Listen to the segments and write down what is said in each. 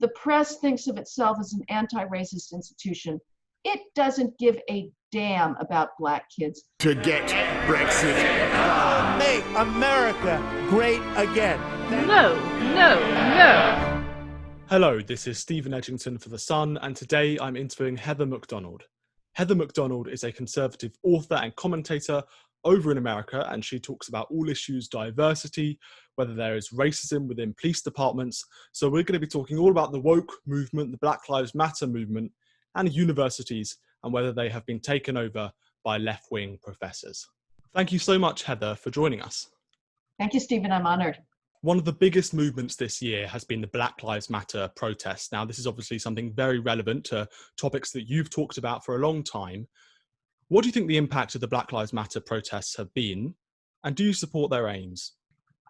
The press thinks of itself as an anti-racist institution. It doesn't give a damn about black kids. To get Brexit. Make America great again. No, no, no. Hello, this is Stephen Edgington for The Sun, and today I'm interviewing Heather McDonald. Heather McDonald is a conservative author and commentator over in America, and she talks about all issues diversity, whether there is racism within police departments. So we're going to be talking all about the woke movement, the Black Lives Matter movement, and universities, and whether they have been taken over by left-wing professors. Thank you so much, Heather, for joining us. Thank you, Stephen. I'm honored. One of the biggest movements this year has been the Black Lives Matter protests. Now, this is obviously something very relevant to topics that you've talked about for a long time. What do you think the impact of the Black Lives Matter protests have been, and do you support their aims?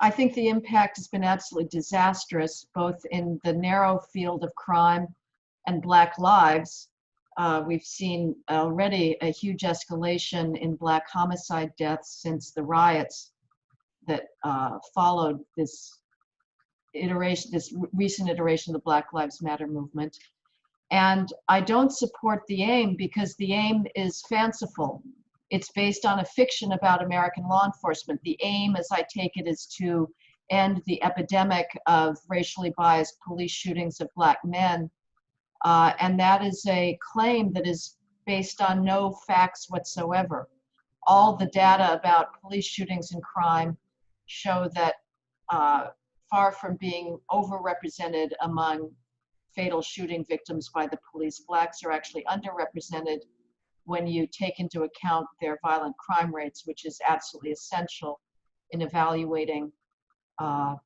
I think the impact has been absolutely disastrous, both in the narrow field of crime and Black lives. We've seen already a huge escalation in Black homicide deaths since the riots that followed this recent iteration of the Black Lives Matter movement. And I don't support the aim because the aim is fanciful. It's based on a fiction about American law enforcement. The aim, as I take it, is to end the epidemic of racially biased police shootings of Black men. And that is a claim that is based on no facts whatsoever. All the data about police shootings and crime show that far from being overrepresented among fatal shooting victims by the police, Blacks are actually underrepresented when you take into account their violent crime rates, which is absolutely essential in evaluating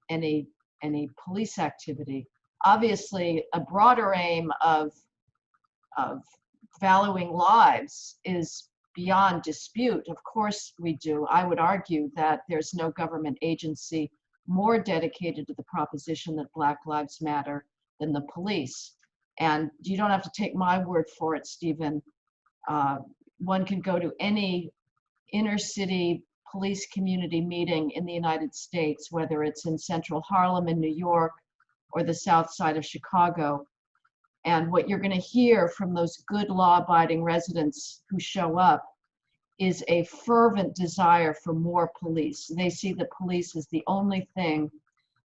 any police activity. Obviously, a broader aim of valuing lives is beyond dispute. Of course we do. I would argue that there's no government agency more dedicated to the proposition that Black Lives Matter than the police. And you don't have to take my word for it, Stephen. One can go to any inner city police community meeting in the United States, whether it's in central Harlem in New York or the south side of Chicago. And what you're going to hear from those good law-abiding residents who show up is a fervent desire for more police. They see the police as the only thing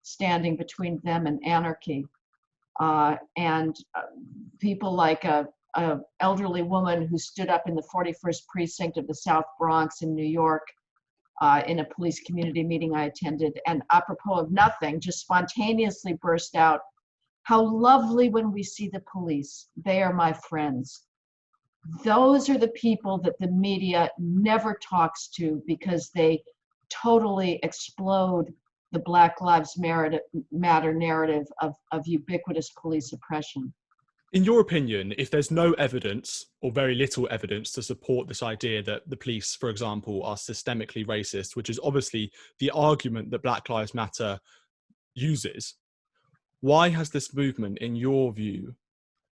standing between them and anarchy. And people like a elderly woman who stood up in the 41st precinct of the South Bronx in New York in a police community meeting I attended, and apropos of nothing, just spontaneously burst out, "How lovely when we see the police. They are my friends." Those are the people that the media never talks to because they totally explode the Black Lives Matter narrative of ubiquitous police oppression. In your opinion, if there's no evidence or very little evidence to support this idea that the police, for example, are systemically racist, which is obviously the argument that Black Lives Matter uses, why has this movement, in your view,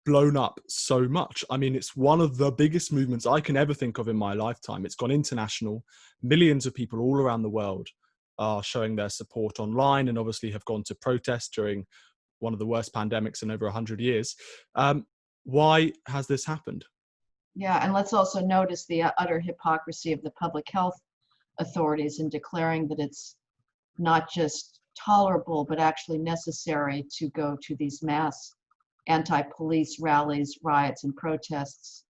blown up so much? I mean, it's one of the biggest movements I can ever think of in my lifetime. It's gone international. Millions of people all around the world are showing their support online and obviously have gone to protest during one of the worst pandemics in over 100 years. Why has this happened? Yeah, and let's also notice the utter hypocrisy of the public health authorities in declaring that it's not just tolerable, but actually necessary to go to these mass anti-police rallies, riots, and protests.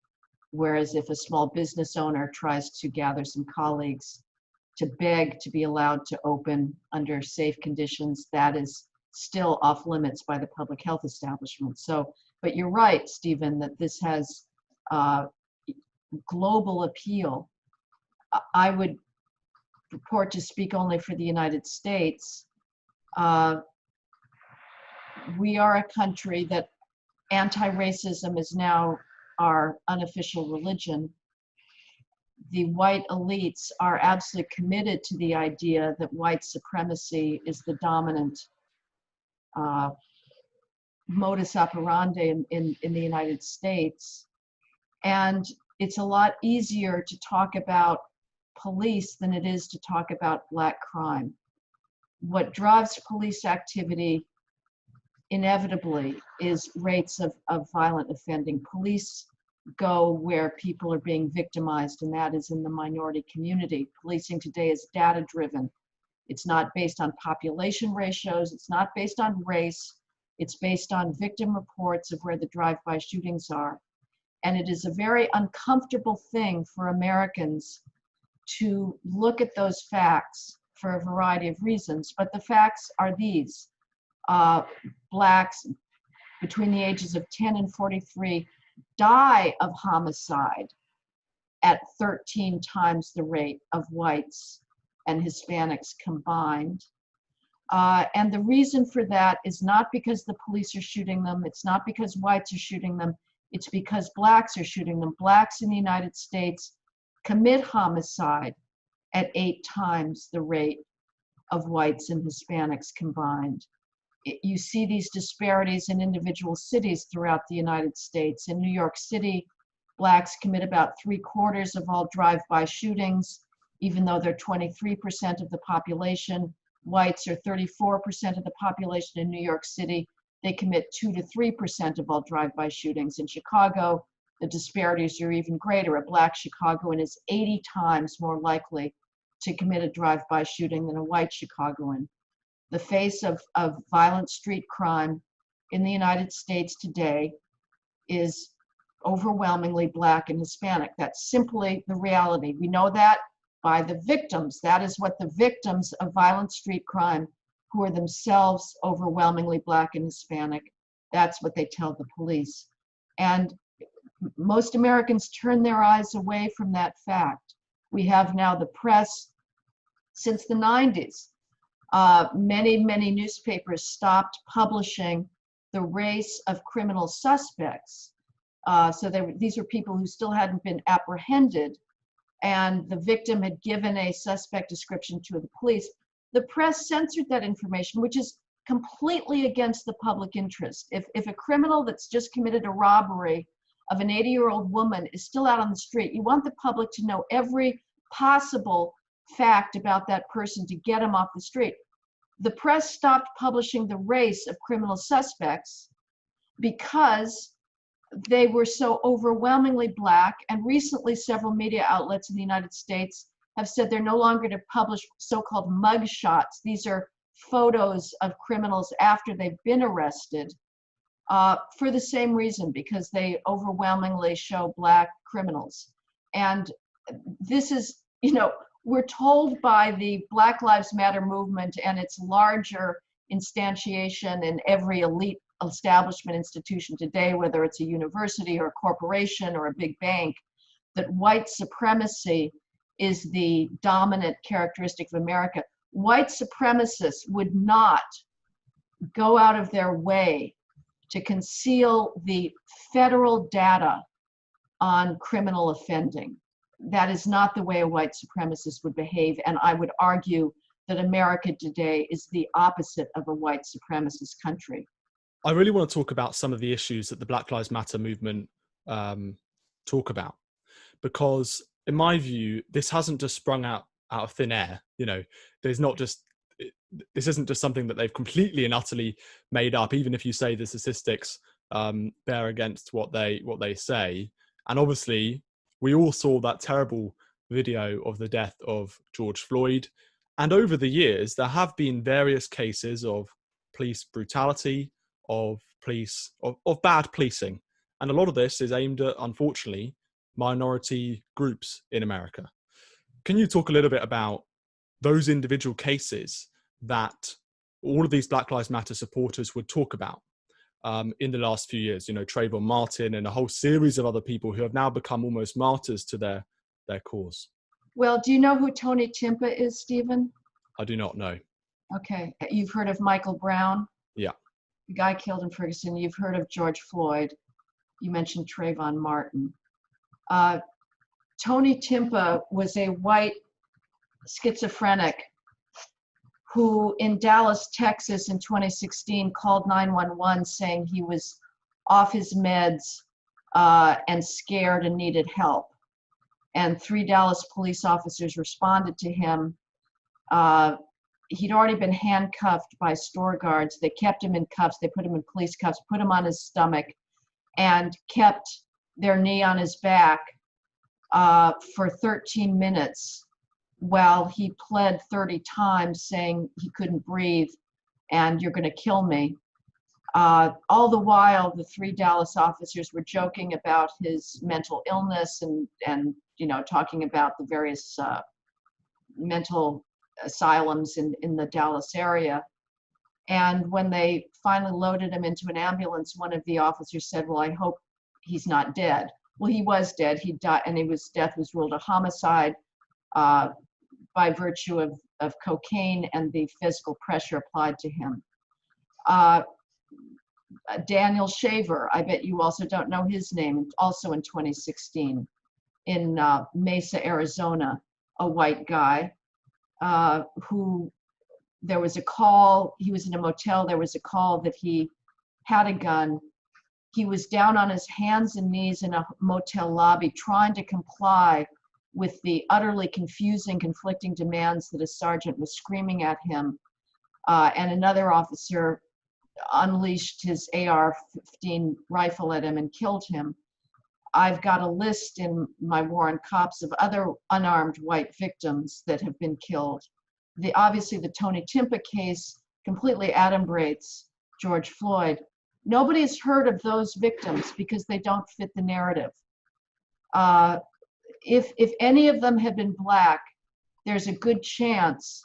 Whereas if a small business owner tries to gather some colleagues to beg to be allowed to open under safe conditions, that is still off limits by the public health establishment. So, but you're right, Stephen, that this has global appeal. I would purport to speak only for the United States. We are a country that anti-racism is now our unofficial religion. The white elites are absolutely committed to the idea that white supremacy is the dominant modus operandi in the United States. And it's a lot easier to talk about police than it is to talk about Black crime. What drives police activity inevitably is rates of violent offending. Police go where people are being victimized, and that is in the minority community. Policing today is data driven. It's not based on population ratios. It's not based on race. It's based on victim reports of where the drive-by shootings are. And it is a very uncomfortable thing for Americans to look at those facts for a variety of reasons. But the facts are these. Blacks between the ages of 10 and 43 die of homicide at 13 times the rate of whites and Hispanics combined. And the reason for that is not because the police are shooting them. It's not because whites are shooting them. It's because blacks are shooting them. Blacks in the United States commit homicide at 8 times the rate of whites and Hispanics combined. You see these disparities in individual cities throughout the United States. In New York City, blacks commit about 3/4 of all drive-by shootings, even though they're 23% of the population. Whites are 34% of the population in New York City. They commit 2 to 3% of all drive-by shootings. In Chicago, the disparities are even greater. A black Chicagoan is 80 times more likely to commit a drive-by shooting than a white Chicagoan. The face of violent street crime in the United States today is overwhelmingly black and Hispanic. That's simply the reality. We know that by the victims. That is what the victims of violent street crime, who are themselves overwhelmingly black and Hispanic, that's what they tell the police. And most Americans turn their eyes away from that fact. We have now the press since the 90s. Many newspapers stopped publishing the race of criminal suspects. These were people who still hadn't been apprehended, and the victim had given a suspect description to the police. The press censored that information, which is completely against the public interest. If a criminal that's just committed a robbery of an 80-year-old woman is still out on the street, you want the public to know every possible fact about that person to get him off the street. The press stopped publishing the race of criminal suspects because they were so overwhelmingly black, and recently several media outlets in the United States have said they're no longer to publish so-called mug shots. These are photos of criminals after they've been arrested for the same reason, because they overwhelmingly show black criminals. And this is, we're told by the Black Lives Matter movement and its larger instantiation in every elite establishment institution today, whether it's a university or a corporation or a big bank, that white supremacy is the dominant characteristic of America. White supremacists would not go out of their way to conceal the federal data on criminal offending. That is not the way a white supremacist would behave, and I would argue that America today is the opposite of a white supremacist country. I really want to talk about some of the issues that the Black Lives Matter movement talk about, because in my view, this hasn't just sprung out of thin air. There's not just, this isn't just something that they've completely and utterly made up, even if you say the statistics bear against what they say. And obviously, we all saw that terrible video of the death of George Floyd. And over the years, there have been various cases of police brutality, of bad policing. And a lot of this is aimed at, unfortunately, minority groups in America. Can you talk a little bit about those individual cases that all of these Black Lives Matter supporters would talk about in the last few years? Trayvon Martin and a whole series of other people who have now become almost martyrs to their cause. Well, do you know who Tony Timpa is, Stephen? I do not know. Okay. You've heard of Michael Brown? Yeah. The guy killed in Ferguson. You've heard of George Floyd. You mentioned Trayvon Martin. Tony Timpa was a white schizophrenic who in Dallas, Texas in 2016 called 911 saying he was off his meds and scared and needed help. And 3 Dallas police officers responded to him. he'd already been handcuffed by store guards. They kept him in cuffs. They put him in police cuffs, put him on his stomach, and kept their knee on his back for 13 minutes while he pled 30 times saying he couldn't breathe and you're going to kill me. All the while, the 3 Dallas officers were joking about his mental illness and talking about the various mental asylums in the Dallas area. And when they finally loaded him into an ambulance, one of the officers said, well, I hope he's not dead. Well, he was dead. He died, and death was ruled a homicide by virtue of cocaine and the physical pressure applied to him. Daniel Shaver, I bet you also don't know his name, also in 2016 in Mesa, Arizona, a white guy who, there was a call, he was in a motel, there was a call that he had a gun. He was down on his hands and knees in a motel lobby trying to comply with the utterly confusing, conflicting demands that a sergeant was screaming at him. And another officer unleashed his AR-15 rifle at him and killed him. I've got a list in my War on Cops of other unarmed white victims that have been killed. Obviously, the Tony Timpa case completely adumbrates George Floyd. Nobody has heard of those victims because they don't fit the narrative. If any of them had been Black, there's a good chance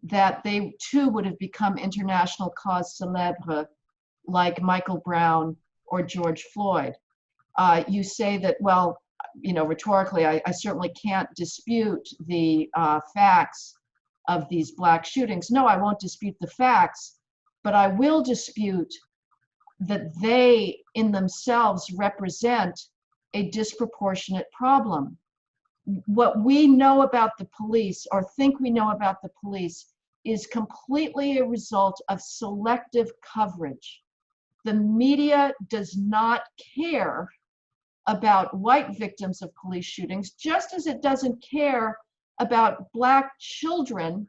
that they too would have become international cause célèbres like Michael Brown or George Floyd. You say that, well, rhetorically, I certainly can't dispute the facts of these Black shootings. No, I won't dispute the facts, but I will dispute that they in themselves represent a disproportionate problem. What we know about the police, or think we know about the police, is completely a result of selective coverage. The media does not care about white victims of police shootings, just as it doesn't care about Black children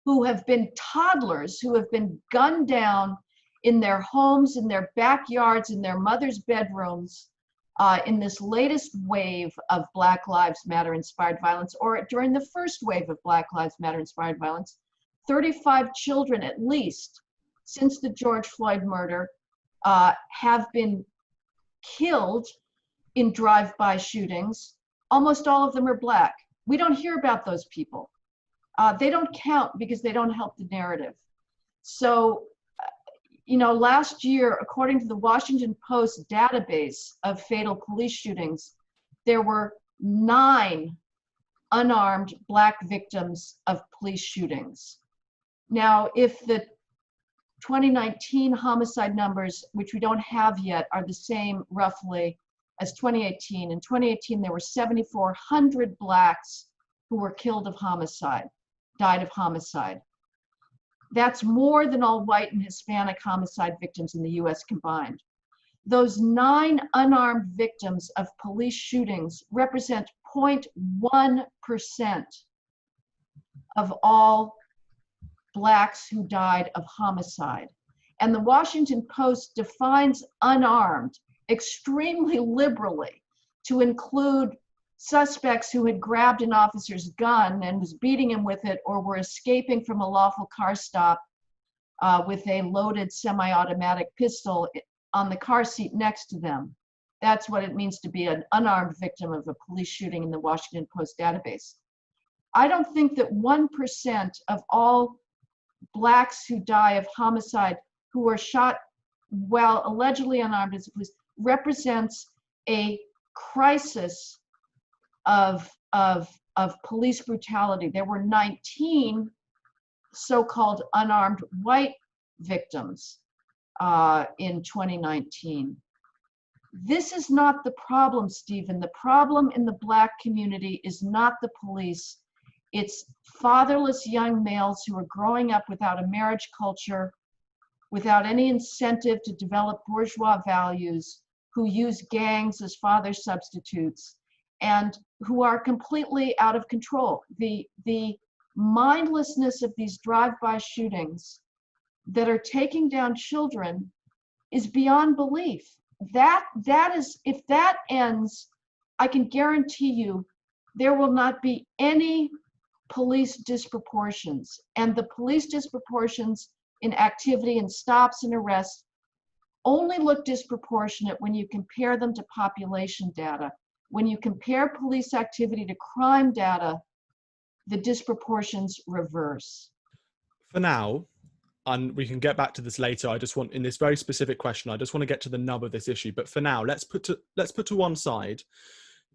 who have been toddlers, who have been gunned down in their homes, in their backyards, in their mother's bedrooms, in this latest wave of Black Lives Matter inspired violence, or during the first wave of Black Lives Matter inspired violence. 35 children at least since the George Floyd murder have been killed in drive-by shootings. Almost all of them are Black. We don't hear about those people. They don't count because they don't help the narrative. So, last year, according to the Washington Post database of fatal police shootings, there were 9 unarmed Black victims of police shootings. Now, if the 2019 homicide numbers, which we don't have yet, are the same roughly as 2018, in 2018 there were 7,400 Blacks who were killed of homicide, died of homicide. That's more than all white and Hispanic homicide victims in the US combined. Those 9 unarmed victims of police shootings represent 0.1% of all Blacks who died of homicide. And the Washington Post defines unarmed extremely liberally to include suspects who had grabbed an officer's gun and was beating him with it, or were escaping from a lawful car stop with a loaded semi-automatic pistol on the car seat next to them. That's what it means to be an unarmed victim of a police shooting in the Washington Post database. I don't think that 1% of all Blacks who die of homicide who were shot while allegedly unarmed as police represents a crisis of police brutality. There were 19 so-called unarmed white victims in 2019. This is not the problem, Stephen. The problem in the Black community is not the police. It's fatherless young males who are growing up without a marriage culture, without any incentive to develop bourgeois values, who use gangs as father substitutes, and who are completely out of control. The mindlessness of these drive-by shootings that are taking down children is beyond belief. That is, if that ends, I can guarantee you there will not be any police disproportions. And the police disproportions in activity and stops and arrests only look disproportionate when you compare them to population data. When you compare police activity to crime data, the disproportions reverse. For now, and we can get back to this later, I just want, in this very specific question, I just want to get to the nub of this issue. But for now, let's put to one side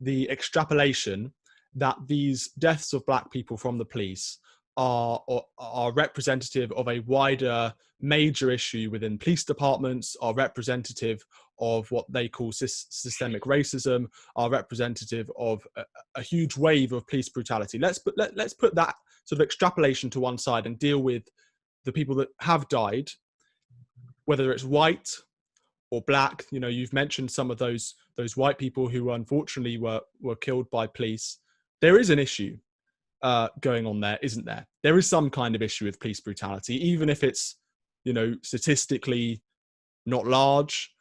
the extrapolation that these deaths of Black people from the police are representative of a wider major issue within police departments, are representative of what they call systemic racism, are representative of a huge wave of police brutality. Let's put that sort of extrapolation to one side and deal with the people that have died, whether it's white or Black. You know, you've mentioned some of those white people who unfortunately were killed by police. There is an issue going on there, isn't there? There is some kind of issue with police brutality, even if it's, you know, statistically not large.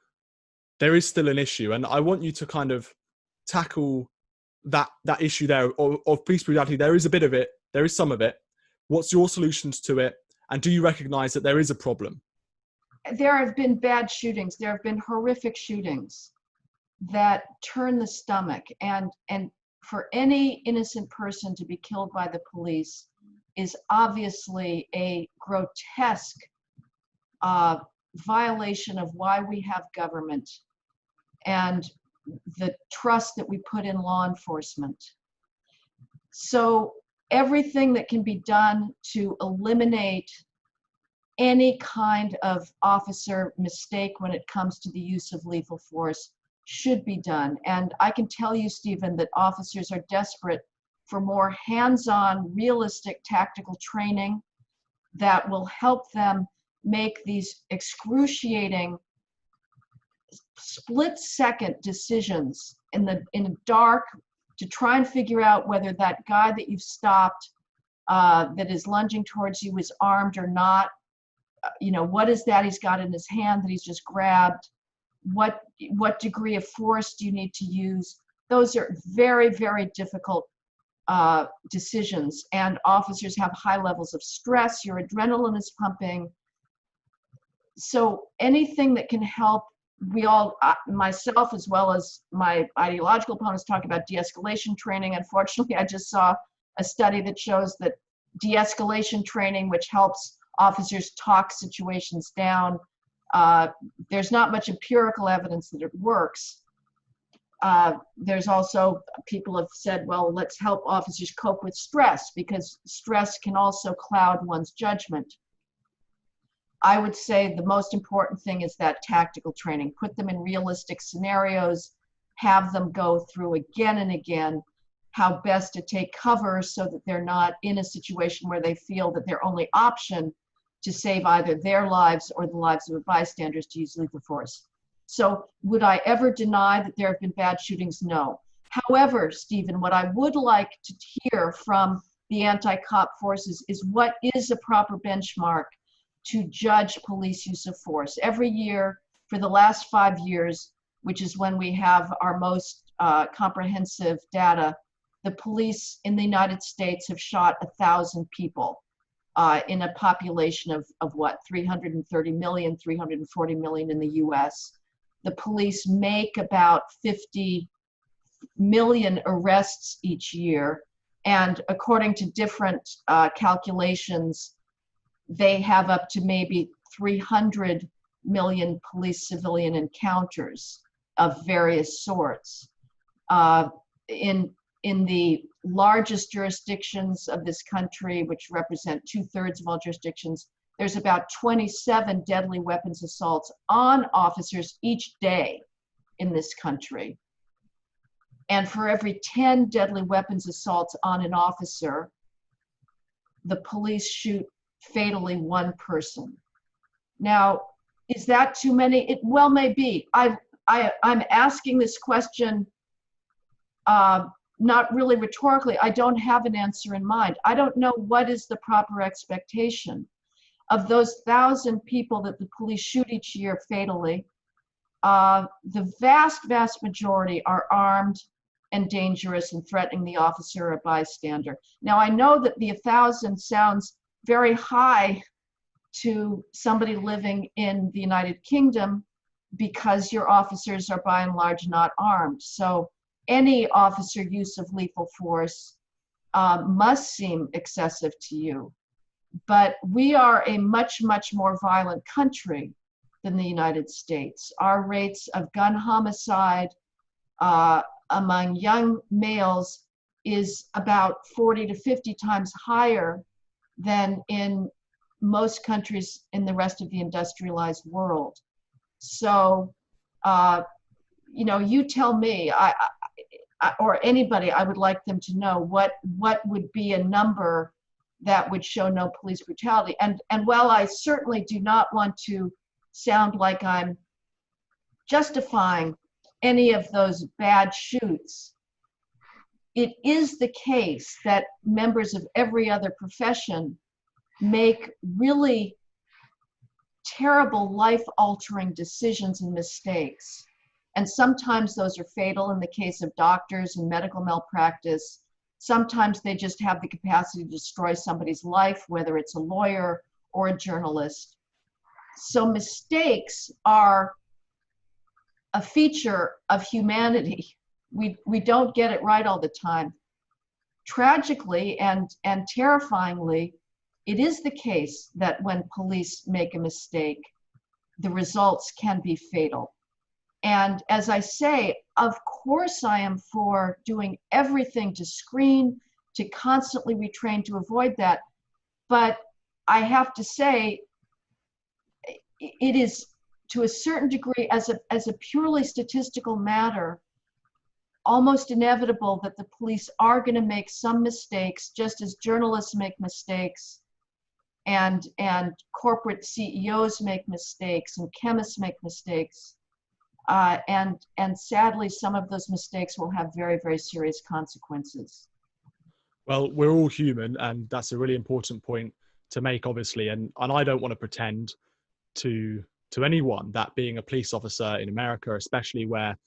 There is still an issue, and I want you to kind of tackle that issue there of police brutality. There is a bit of it. There is some of it. What's your solutions to it? And do you recognize that there is a problem? There have been bad shootings. There have been horrific shootings that turn the stomach. And for any innocent person to be killed by the police is obviously a grotesque violation of why we have government and the trust that we put in law enforcement. So everything that can be done to eliminate any kind of officer mistake when it comes to the use of lethal force should be done. And I can tell you, Stephen, that officers are desperate for more hands-on, realistic tactical training that will help them make these excruciating split-second decisions in the dark to try and figure out whether that guy that you've stopped that is lunging towards you is armed or not. You know, what is that he's got in his hand that he's just grabbed? What degree of force do you need to use? Those are very, very difficult decisions, and officers have high levels of stress. Your adrenaline is pumping. So anything that can help, we all, myself as well as my ideological opponents, talk about de-escalation training. Unfortunately, I just saw a study that shows that de-escalation training, which helps officers talk situations down, there's not much empirical evidence that it works. There's also, people have said, well, let's help officers cope with stress, because stress can also cloud one's judgment. I would say the most important thing is that tactical training. Put them in realistic scenarios, have them go through again and again how best to take cover so that they're not in a situation where they feel that their only option to save either their lives or the lives of bystanders to use lethal force. So would I ever deny that there have been bad shootings? No. However, Stephen, what I would like to hear from the anti-cop forces is what is a proper benchmark to judge police use of force. Every year for the last 5 years, which is when we have our most comprehensive data, the police in the United States have shot 1,000 people in a population of what, 330 million, 340 million in the US. The police make about 50 million arrests each year. And according to different calculations, they have up to maybe 300 million police civilian encounters of various sorts. In the largest jurisdictions of this country, which represent 2/3 of all jurisdictions, there's about 27 deadly weapons assaults on officers each day in this country. And for every 10 deadly weapons assaults on an officer, the police shoot fatally one person. Now, is that too many? It well may be. I'm asking this question not really rhetorically, I don't have an answer in mind. I don't know what is the proper expectation of those 1,000 people that the police shoot each year fatally. The vast, vast majority are armed and dangerous and threatening the officer or bystander. Now, I know that the 1,000 sounds very high to somebody living in the United Kingdom because your officers are by and large not armed. So any officer use of lethal force must seem excessive to you. But we are a much, much more violent country than the United States. Our rates of gun homicide among young males is about 40 to 50 times higher than in most countries in the rest of the industrialized world. So, you know, you tell me, or anybody, I would like them to know what would be a number that would show no police brutality. And while I certainly do not want to sound like I'm justifying any of those bad shoots, it is the case that members of every other profession make really terrible, life-altering decisions and mistakes. And sometimes those are fatal in the case of doctors and medical malpractice. Sometimes they just have the capacity to destroy somebody's life, whether it's a lawyer or a journalist. So mistakes are a feature of humanity. We don't get it right all the time. Tragically and terrifyingly, it is the case that when police make a mistake, the results can be fatal. And as I say, of course I am for doing everything to screen, to constantly retrain to avoid that. But I have to say, it is to a certain degree, as a purely statistical matter, almost inevitable that the police are going to make some mistakes, just as journalists make mistakes, and corporate CEOs make mistakes, and chemists make mistakes. And sadly, some of those mistakes will have very, very serious consequences. Well, we're all human, and that's a really important point to make, obviously. And I don't want to pretend to anyone that being a police officer in America, especially where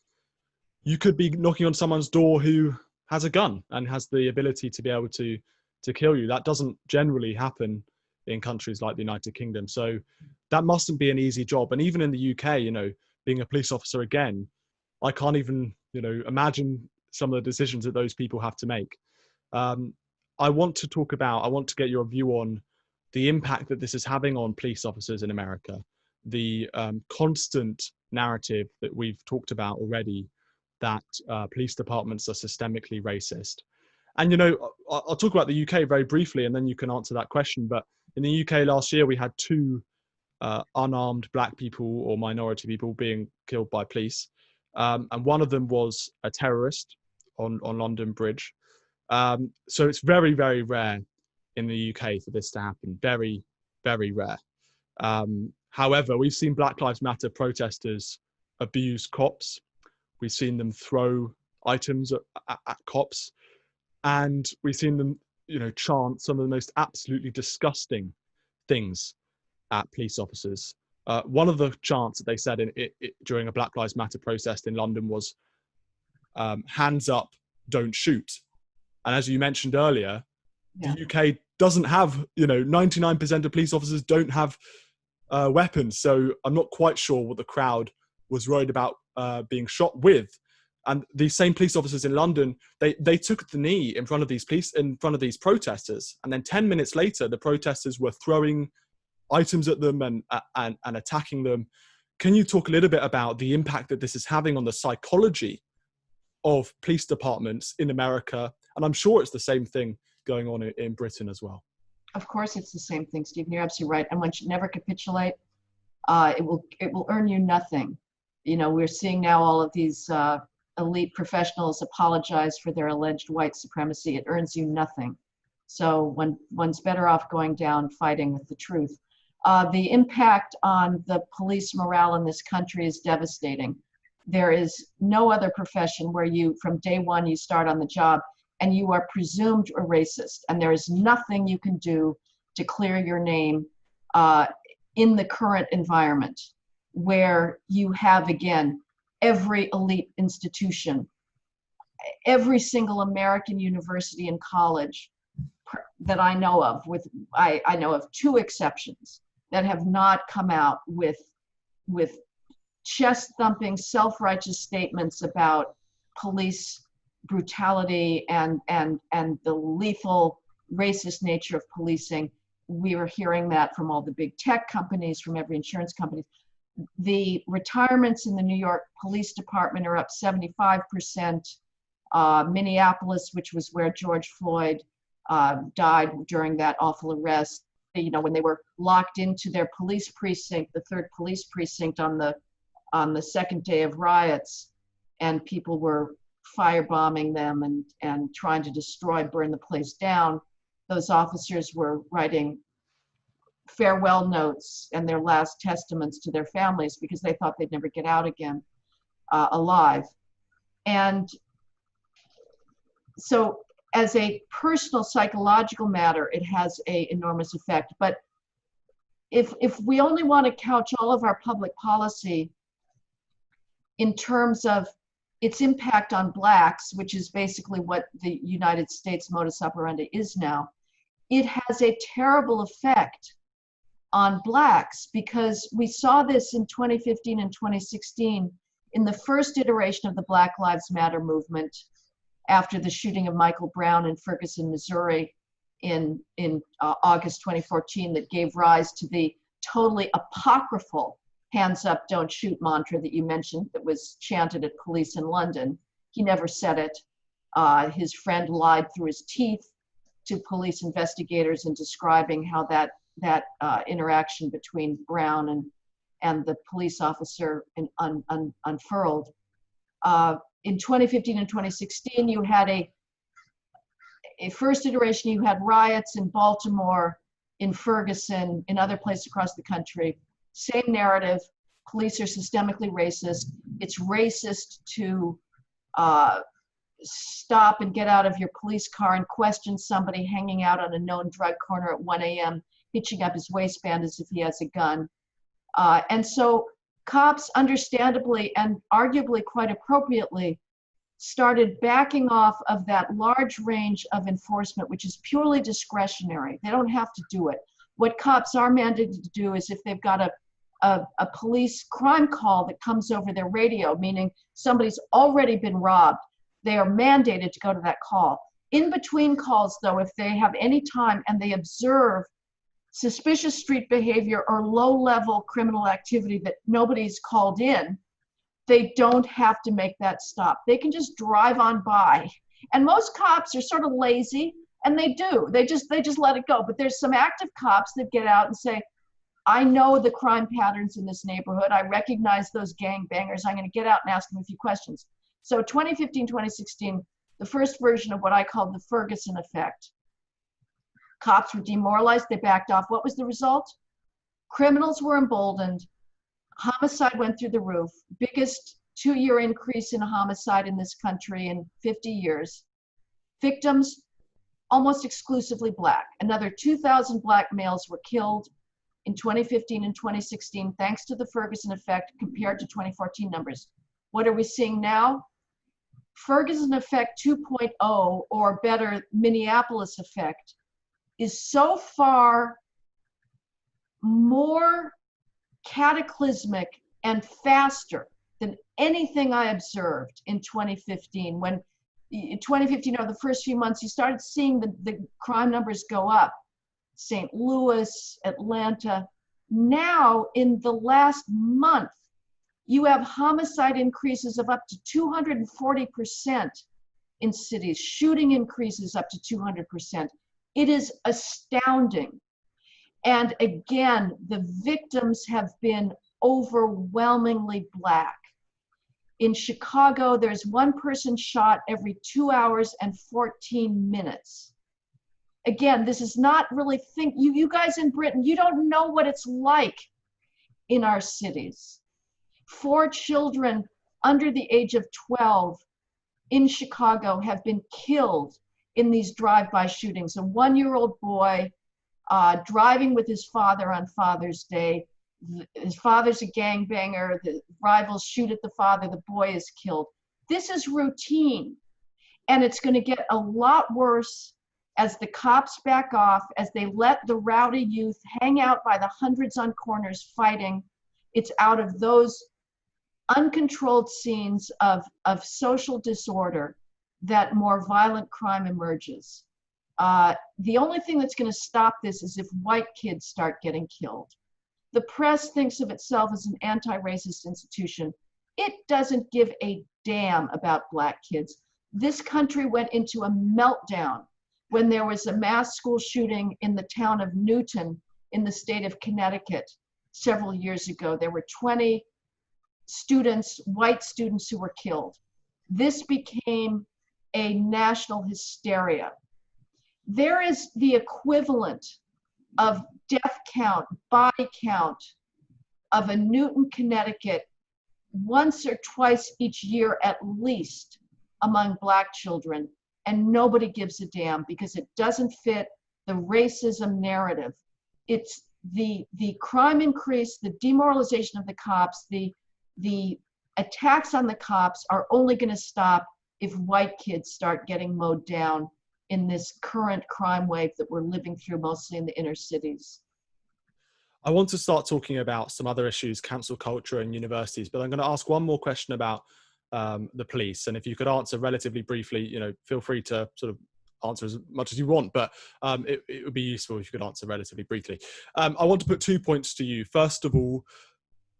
you could be knocking on someone's door who has a gun and has the ability to be able to kill you. That doesn't generally happen in countries like the United Kingdom. So that mustn't be an easy job. And even in the UK, you know, being a police officer again, I can't even, you know, imagine some of the decisions that those people have to make. I want to get your view on the impact that this is having on police officers in America, the constant narrative that we've talked about already, that police departments are systemically racist. And, you know, I'll talk about the UK very briefly, and then you can answer that question. But in the UK last year, we had 2 unarmed black people or minority people being killed by police. And one of them was a terrorist on London Bridge. So it's very, very rare in the UK for this to happen. Very, very rare. However, we've seen Black Lives Matter protesters abuse cops. We've seen them throw items at cops. And we've seen them, you know, chant some of the most absolutely disgusting things at police officers. One of the chants that they said during a Black Lives Matter protest in London was, hands up, don't shoot. And as you mentioned earlier, yeah, the UK doesn't have, you know, 99% of police officers don't have weapons. So I'm not quite sure what the crowd was worried about being shot with. And these same police officers in London, they took the knee in front of these protesters. And then 10 minutes later, the protesters were throwing items at them and attacking them. Can you talk a little bit about the impact that this is having on the psychology of police departments in America? And I'm sure it's the same thing going on in Britain as well. Of course, it's the same thing, Stephen. You're absolutely right. And one should never capitulate. It will earn you nothing. You know, we're seeing now all of these elite professionals apologize for their alleged white supremacy. It earns you nothing. So one's better off going down fighting with the truth. The impact on the police morale in this country is devastating. There is no other profession where you, from day one, you start on the job and you are presumed a racist, and there is nothing you can do to clear your name in the current environment, where you have, again, every elite institution, every single American university and college that I know of, I know of 2 exceptions that have not come out with chest-thumping, self-righteous statements about police brutality and the lethal racist nature of policing. We were hearing that from all the big tech companies, from every insurance company. The retirements in the New York Police Department are up 75%. Minneapolis, which was where George Floyd died during that awful arrest, you know, when they were locked into their police precinct, the 3rd police precinct on the second day of riots, and people were firebombing them and trying to burn the place down. Those officers were writing farewell notes and their last testaments to their families because they thought they'd never get out again alive. And so as a personal psychological matter, it has an enormous effect. But if we only want to couch all of our public policy in terms of its impact on Blacks, which is basically what the United States modus operandi is now, it has a terrible effect on Blacks, because we saw this in 2015 and 2016 in the first iteration of the Black Lives Matter movement after the shooting of Michael Brown in Ferguson, Missouri in August 2014, that gave rise to the totally apocryphal hands up, don't shoot mantra that you mentioned that was chanted at police in London. He never said it. His friend lied through his teeth to police investigators in describing how that interaction between Brown and the police officer unfurled. In 2015 and 2016, you had a first iteration, you had riots in Baltimore, in Ferguson, in other places across the country. Same narrative, police are systemically racist. It's racist to stop and get out of your police car and question somebody hanging out on a known drug corner at 1 a.m., hitching up his waistband as if he has a gun. And so cops, understandably and arguably quite appropriately, started backing off of that large range of enforcement, which is purely discretionary. They don't have to do it. What cops are mandated to do is, if they've got a police crime call that comes over their radio, meaning somebody's already been robbed, they are mandated to go to that call. In between calls, though, if they have any time and they observe suspicious street behavior or low-level criminal activity that nobody's called in, they don't have to make that stop. They can just drive on by. And most cops are sort of lazy, and they do. They just let it go. But there's some active cops that get out and say, I know the crime patterns in this neighborhood. I recognize those gangbangers. I'm going to get out and ask them a few questions. So 2015, 2016, the first version of what I called the Ferguson effect. Cops were demoralized. They backed off. What was the result? Criminals were emboldened. Homicide went through the roof. Biggest 2-year increase in homicide in this country in 50 years. Victims, almost exclusively Black. Another 2,000 Black males were killed in 2015 and 2016, thanks to the Ferguson effect compared to 2014 numbers. What are we seeing now? Ferguson effect 2.0, or better, Minneapolis effect, is so far more cataclysmic and faster than anything I observed in 2015. When in 2015, or the first few months, you started seeing the crime numbers go up. St. Louis, Atlanta. Now, in the last month, you have homicide increases of up to 240% in cities, shooting increases up to 200%. It is astounding. And again, the victims have been overwhelmingly Black. In Chicago, there's one person shot every 2 hours and 14 minutes. Again, this is not really you guys in Britain, you don't know what it's like in our cities. 4 children under the age of 12 in Chicago have been killed in these drive-by shootings. A 1-year-old boy driving with his father on Father's Day. His father's a gangbanger. The rivals shoot at the father. The boy is killed. This is routine. And it's going to get a lot worse as the cops back off, as they let the rowdy youth hang out by the hundreds on corners fighting. It's out of those uncontrolled scenes of social disorder that more violent crime emerges. The only thing that's going to stop this is if white kids start getting killed. The press thinks of itself as an anti-racist institution. It doesn't give a damn about Black kids. This country went into a meltdown when there was a mass school shooting in the town of Newton in the state of Connecticut several years ago. There were 20 students, white students, who were killed. This became a national hysteria. There is the equivalent of death count, body count of a Newton, Connecticut, once or twice each year at least among Black children, and nobody gives a damn because it doesn't fit the racism narrative. It's the crime increase, the demoralization of the cops, the attacks on the cops are only going to stop if white kids start getting mowed down in this current crime wave that we're living through mostly in the inner cities. I want to start talking about some other issues, cancel culture and universities, but I'm going to ask one more question about the police. And if you could answer relatively briefly, feel free to sort of answer as much as you want, but it would be useful if you could answer relatively briefly. I want to put 2 points to you. First of all,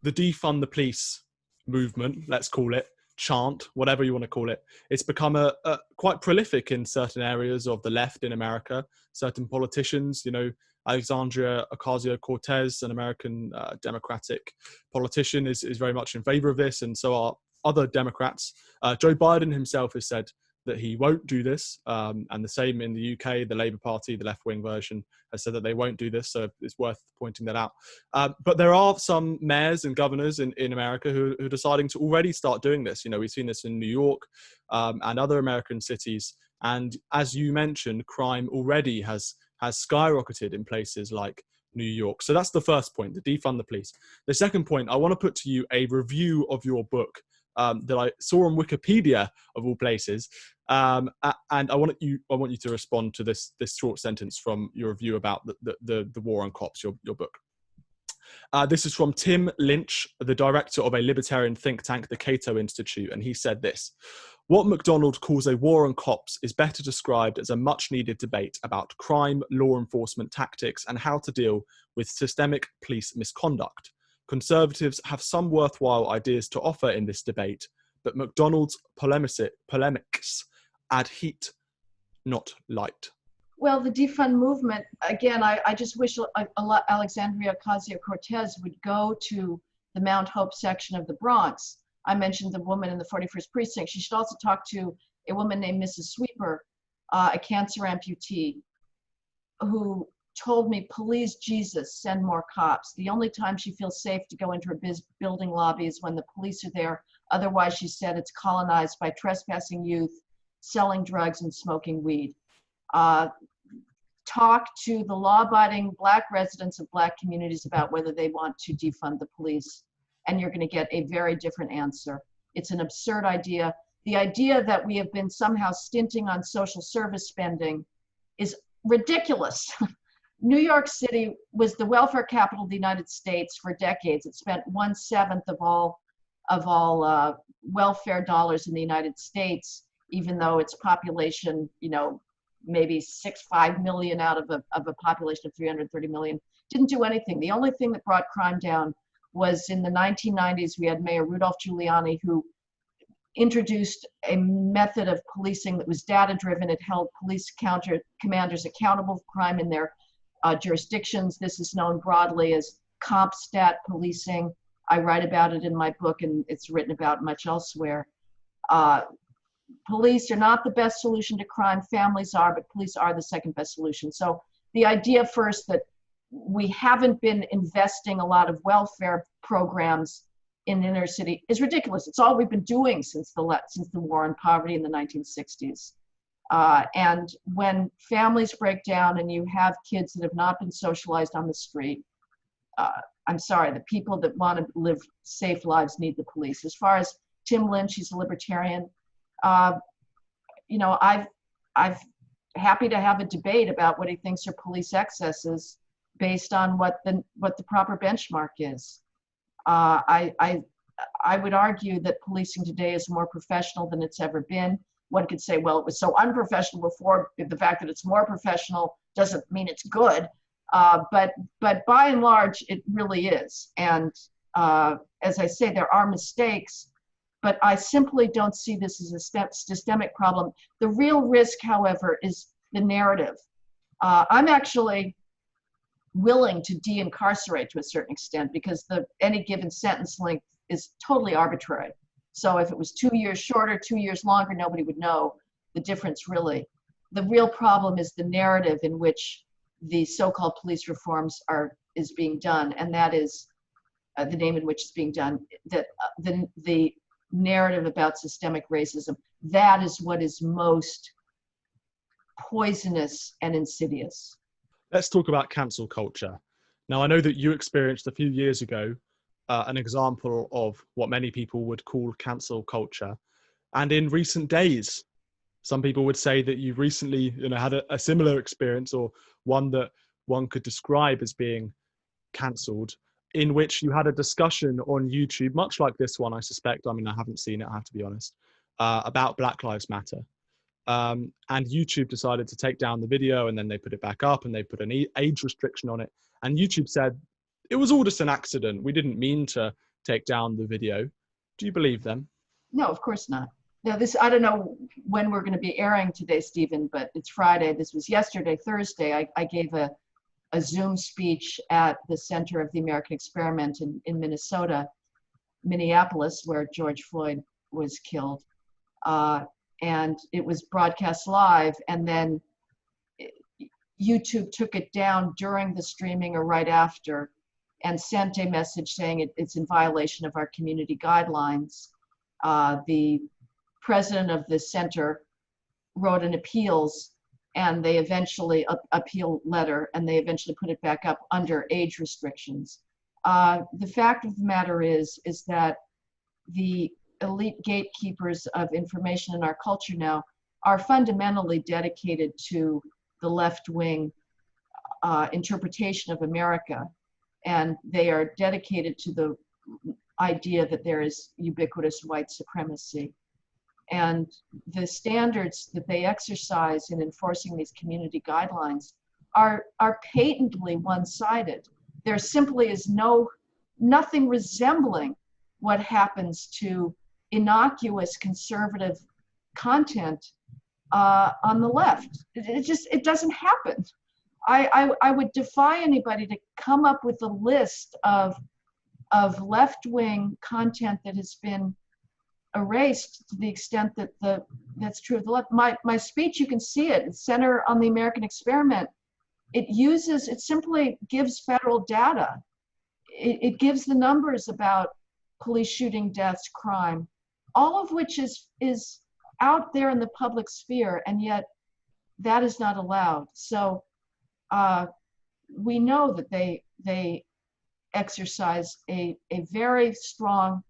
the defund the police movement, let's call it, chant, whatever you want to call it, it's become a quite prolific in certain areas of the left in America. Certain politicians, Alexandria Ocasio-Cortez, an American Democratic politician, is very much in favor of this, and so are other Democrats. Joe Biden himself has said that he won't do this, and the same in the UK. The Labour Party, the left-wing version, has said that they won't do this, so it's worth pointing that out. But there are some mayors and governors in America who are deciding to already start doing this. We've seen this in New York and other American cities, and as you mentioned, crime already has skyrocketed in places like New York. So that's the first point, the defund the police. The second point, I want to put to you a review of your book that I saw on Wikipedia, of all places, and I want you to respond to this short sentence from your review about the war on cops, your book. This is from Tim Lynch, the director of a libertarian think tank, the Cato Institute, and he said this: "What MacDonald calls a war on cops is better described as a much-needed debate about crime, law enforcement tactics, and how to deal with systemic police misconduct. Conservatives have some worthwhile ideas to offer in this debate, but MacDonald's polemics add heat, not light." Well, the defund movement, again, I just wish Alexandria Ocasio-Cortez would go to the Mount Hope section of the Bronx. I mentioned the woman in the 41st precinct. She should also talk to a woman named Mrs. Sweeper, a cancer amputee, who told me, "Please, Jesus, send more cops." The only time she feels safe to go into her building lobby is when the police are there. Otherwise, she said, it's colonized by trespassing youth, selling drugs, and smoking weed. Talk to the law-abiding Black residents of Black communities about whether they want to defund the police, and you're going to get a very different answer. It's an absurd idea. The idea that we have been somehow stinting on social service spending is ridiculous. New York City was the welfare capital of the United States for decades. It spent 1/7 of all welfare dollars in the United States, even though its population, maybe 5 million out of a population of 330 million, didn't do anything. The only thing that brought crime down was in the 1990s, we had Mayor Rudolph Giuliani, who introduced a method of policing that was data-driven. It held police commanders accountable for crime in their jurisdictions. This is known broadly as comp stat policing. I write about it in my book, and it's written about much elsewhere. Police are not the best solution to crime. Families are, but police are the second best solution. So the idea first that we haven't been investing a lot of welfare programs in inner city is ridiculous. It's all we've been doing since the war on poverty in the 1960s. And when families break down and you have kids that have not been socialized on the street, I'm sorry, the people that want to live safe lives need the police. As far as Tim Lynch, he's a libertarian. You know, I've happy to have a debate about what he thinks are police excesses based on what the proper benchmark is. I would argue that policing today is more professional than it's ever been. One could say, well, it was so unprofessional before. The fact that it's more professional doesn't mean it's good. But by and large, it really is. And as I say, there are mistakes, but I simply don't see this as a systemic problem. The real risk, however, is the narrative. I'm actually willing to de-incarcerate to a certain extent because any given sentence length is totally arbitrary. So if it was 2 years shorter, 2 years longer, nobody would know the difference really. The real problem is the narrative in which the so-called police reforms is being done, and that is the name in which it's being done, that the narrative about systemic racism, that is what is most poisonous and insidious. Let's talk about cancel culture. Now, I know that you experienced a few years ago an example of what many people would call cancel culture. And in recent days, some people would say that you've recently had a similar experience, or one that one could describe as being cancelled, in which you had a discussion on YouTube, much like this one, I suspect. I mean, I haven't seen it, I have to be honest, about Black Lives Matter. And YouTube decided to take down the video, and then they put it back up and they put an age restriction on it. And YouTube said, it was all just an accident. We didn't mean to take down the video. Do you believe them? No, of course not. Now I don't know when we're going to be airing today, Stephen, but it's Friday. This was yesterday, Thursday. I gave a Zoom speech at the Center of the American Experiment in Minneapolis, where George Floyd was killed. And it was broadcast live, and then YouTube took it down during the streaming or right after and sent a message saying it's in violation of our community guidelines. The president of the center wrote an appeals, and they eventually appeal letter, and they eventually put it back up under age restrictions. The fact of the matter is that the elite gatekeepers of information in our culture now are fundamentally dedicated to the left-wing interpretation of America, and they are dedicated to the idea that there is ubiquitous white supremacy. And the standards that they exercise in enforcing these community guidelines are patently one-sided. There simply is nothing resembling what happens to innocuous conservative content on the left. It doesn't happen. I would defy anybody to come up with a list of left-wing content that has been erased to the extent that that's true of the left. My speech, you can see it, it's Center on the American Experiment. It simply gives federal data. It gives the numbers about police shooting, deaths, crime, all of which is out there in the public sphere, and yet that is not allowed. So we know that they exercise a very strong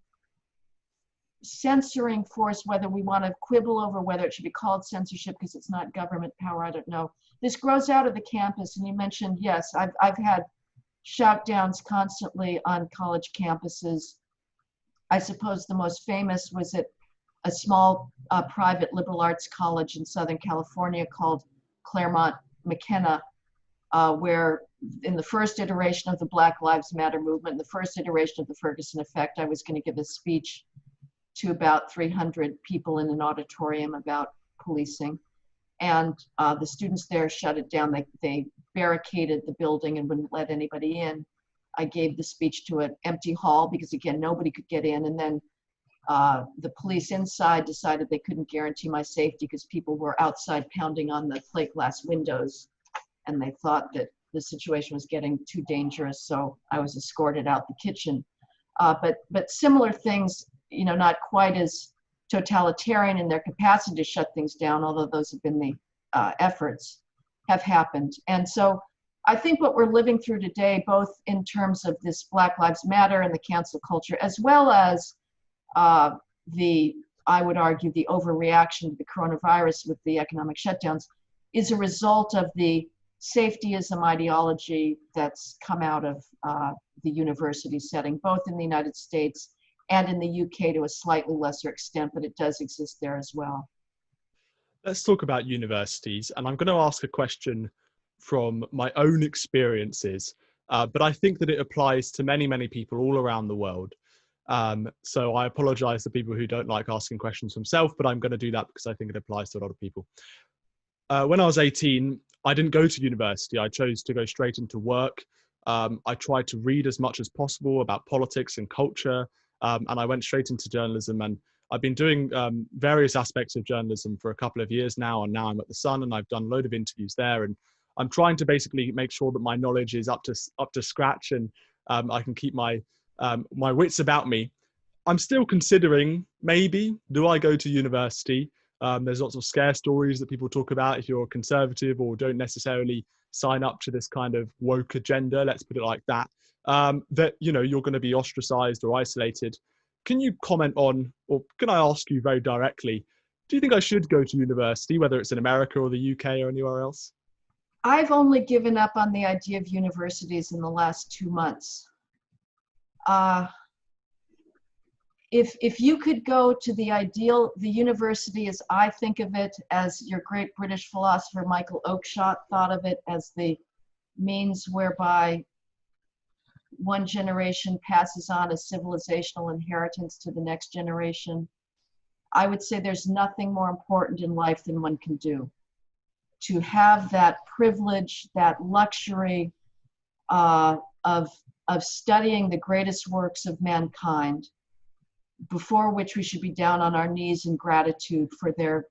censoring force, whether we want to quibble over whether it should be called censorship because it's not government power, I don't know. This grows out of the campus, and you mentioned, yes, I've had shout downs constantly on college campuses. I suppose the most famous was at a small private liberal arts college in Southern California called Claremont McKenna, where in the first iteration of the Black Lives Matter movement, the first iteration of the Ferguson Effect, I was going to give a speech to about 300 people in an auditorium about policing. And the students there shut it down. They barricaded the building and wouldn't let anybody in. I gave the speech to an empty hall because, again, nobody could get in. And then the police inside decided they couldn't guarantee my safety because people were outside pounding on the plate glass windows. And they thought that the situation was getting too dangerous. So I was escorted out the kitchen. But similar things, not quite as totalitarian in their capacity to shut things down, although those have been the efforts, have happened. And so I think what we're living through today, both in terms of this Black Lives Matter and the cancel culture, as well as I would argue, the overreaction to the coronavirus with the economic shutdowns, is a result of the safetyism ideology that's come out of the university setting, both in the United States and in the UK to a slightly lesser extent, but it does exist there as well. Let's talk about universities. And I'm going to ask a question from my own experiences, but I think that it applies to many, many people all around the world. So I apologize to people who don't like asking questions themselves, but I'm going to do that because I think it applies to a lot of people. When I was 18, I didn't go to university. I chose to go straight into work. I tried to read as much as possible about politics and culture, and I went straight into journalism. And I've been doing various aspects of journalism for a couple of years now, and now I'm at The Sun, and I've done a load of interviews there. And I'm trying to basically make sure that my knowledge is up to scratch, and I can keep my wits about me. I'm still considering, maybe, do I go to university? There's lots of scare stories that people talk about if you're a conservative or don't necessarily sign up to this kind of woke agenda, let's put it like that, that, you're going to be ostracized or isolated. Can you comment on, or can I ask you very directly, do you think I should go to university, whether it's in America or the UK or anywhere else? I've only given up on the idea of universities in the last 2 months. If you could go to the university as I think of it, as your great British philosopher Michael Oakeshott thought of it, as the means whereby one generation passes on a civilizational inheritance to the next generation, I would say there's nothing more important in life than one can do. To have that privilege, that luxury of studying the greatest works of mankind, before which we should be down on our knees in gratitude for their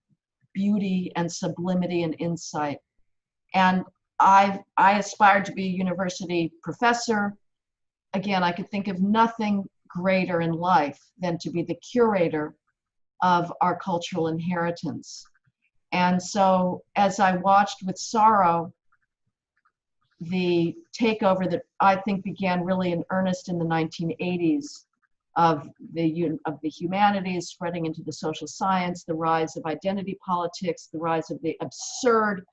beauty and sublimity and insight. And I aspired to be a university professor. Again, I could think of nothing greater in life than to be the curator of our cultural inheritance. And so as I watched with sorrow the takeover that I think began really in earnest in the 1980s of the humanities spreading into the social science, the rise of identity politics, the rise of the absurd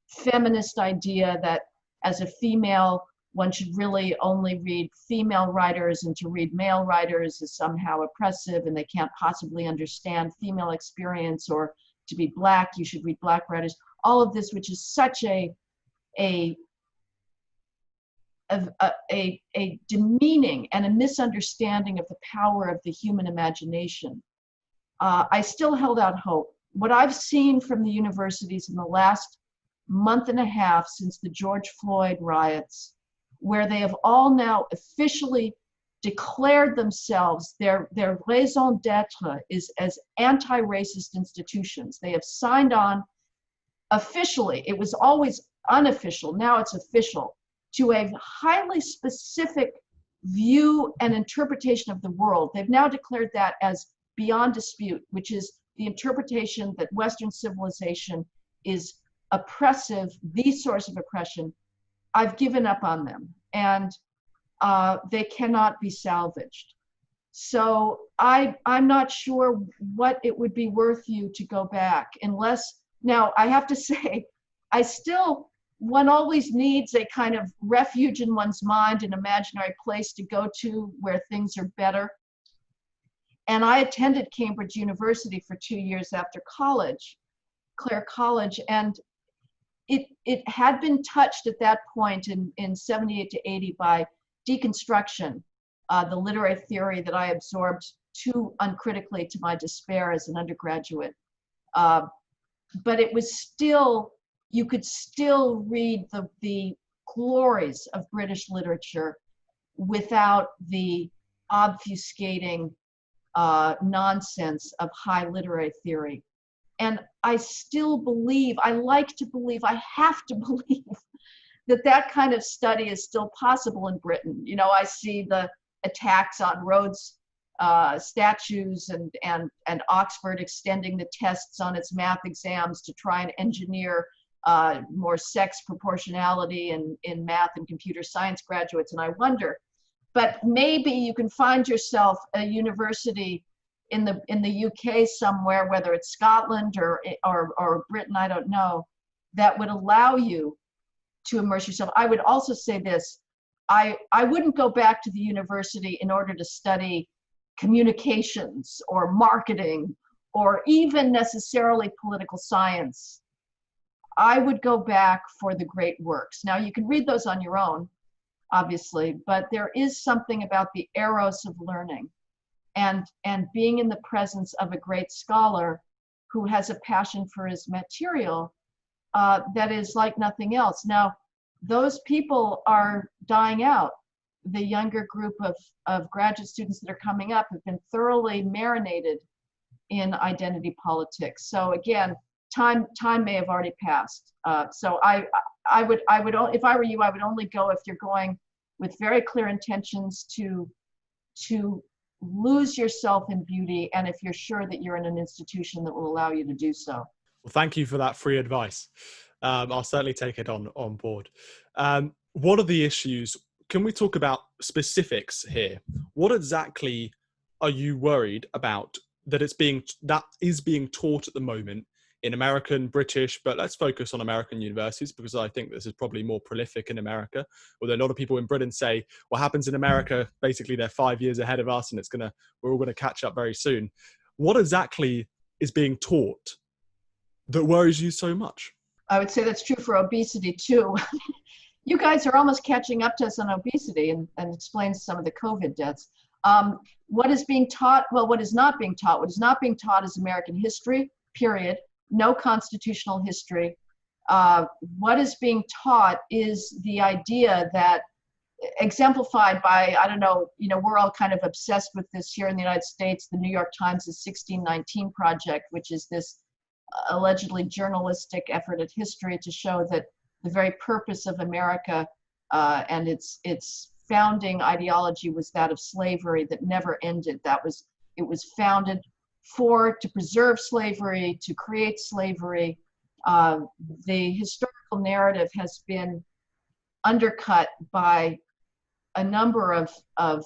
feminist idea that as a female, one should really only read female writers, and to read male writers is somehow oppressive and they can't possibly understand female experience, or to be Black, you should read Black writers. All of this, which is such a demeaning and a misunderstanding of the power of the human imagination. I still held out hope. What I've seen from the universities in the last month and a half since the George Floyd riots, where they have all now officially declared themselves, their raison d'etre is as anti-racist institutions. They have signed on officially, it was always unofficial, now it's official, to a highly specific view and interpretation of the world. They've now declared that as beyond dispute, which is the interpretation that Western civilization is oppressive, the source of oppression. I've given up on them, and they cannot be salvaged. So I'm not sure what it would be worth you to go back, unless, now I have to say, one always needs a kind of refuge in one's mind, an imaginary place to go to where things are better. And I attended Cambridge University for 2 years after college, Clare College, and it had been touched at that point in 78 to 80 by deconstruction, the literary theory that I absorbed too uncritically to my despair as an undergraduate. But it was still, you could still read the glories of British literature without the obfuscating nonsense of high literary theory. And I still believe, I like to believe, I have to believe that kind of study is still possible in Britain. I see the attacks on Rhodes statues and Oxford extending the tests on its math exams to try and engineer more sex proportionality in math and computer science graduates. And I wonder, but maybe you can find yourself a university in the UK somewhere, whether it's Scotland or Britain, I don't know, that would allow you to immerse yourself. I would also say this, I wouldn't go back to the university in order to study communications or marketing or even necessarily political science. I would go back for the great works. Now you can read those on your own, obviously, but there is something about the eros of learning and being in the presence of a great scholar who has a passion for his material that is like nothing else. Now, those people are dying out. The younger group of graduate students that are coming up have been thoroughly marinated in identity politics. So again, time may have already passed. So I would, if I were you, I would only go if you're going with very clear intentions to lose yourself in beauty, and if you're sure that you're in an institution that will allow you to do so. Well, thank you for that free advice. I'll certainly take it on board. What are the issues? Can we talk about specifics here? What exactly are you worried about that is being taught at the moment in American, British, but let's focus on American universities because I think this is probably more prolific in America. Although a lot of people in Britain say what happens in America, basically they're 5 years ahead of us and we're all gonna catch up very soon. What exactly is being taught that worries you so much? I would say that's true for obesity too. You guys are almost catching up to us on obesity and explains some of the COVID deaths. What is being taught? Well, what is not being taught? What is not being taught is American history, period. No constitutional history. What is being taught is the idea that, exemplified by, I don't know, we're all kind of obsessed with this here in the United States, the New York Times' 1619 Project, which is this allegedly journalistic effort at history to show that the very purpose of America and its founding ideology was that of slavery that never ended. It was founded to preserve slavery, to create slavery. The historical narrative has been undercut by a number of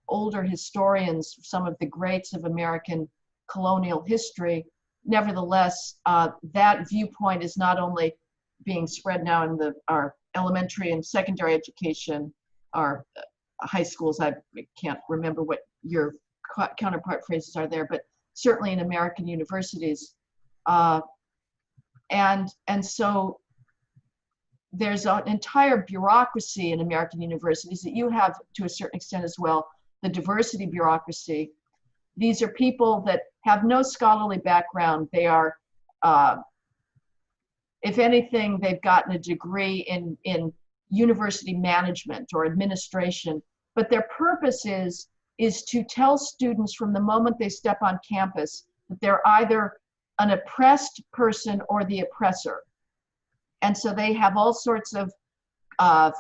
older historians, some of the greats of American colonial history. Nevertheless, that viewpoint is not only being spread now in our elementary and secondary education, our high schools. I can't remember what your counterpart phrases are there, but certainly in American universities. And so there's an entire bureaucracy in American universities that you have to a certain extent as well, the diversity bureaucracy. These are people that have no scholarly background. They are, if anything, they've gotten a degree in university management or administration, but their purpose is to tell students from the moment they step on campus that they're either an oppressed person or the oppressor. And so they have all sorts of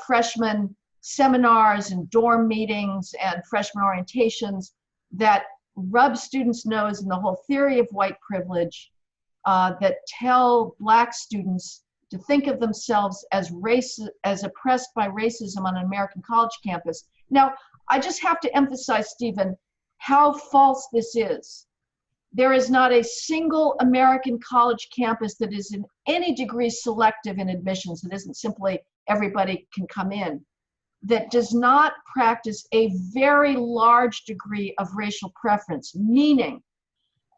freshman seminars and dorm meetings and freshman orientations that rub students' nose in the whole theory of white privilege, that tell Black students to think of themselves as oppressed by racism on an American college campus. Now, I just have to emphasize, Stephen, how false this is. There is not a single American college campus that is in any degree selective in admissions. It isn't simply everybody can come in, that does not practice a very large degree of racial preference, meaning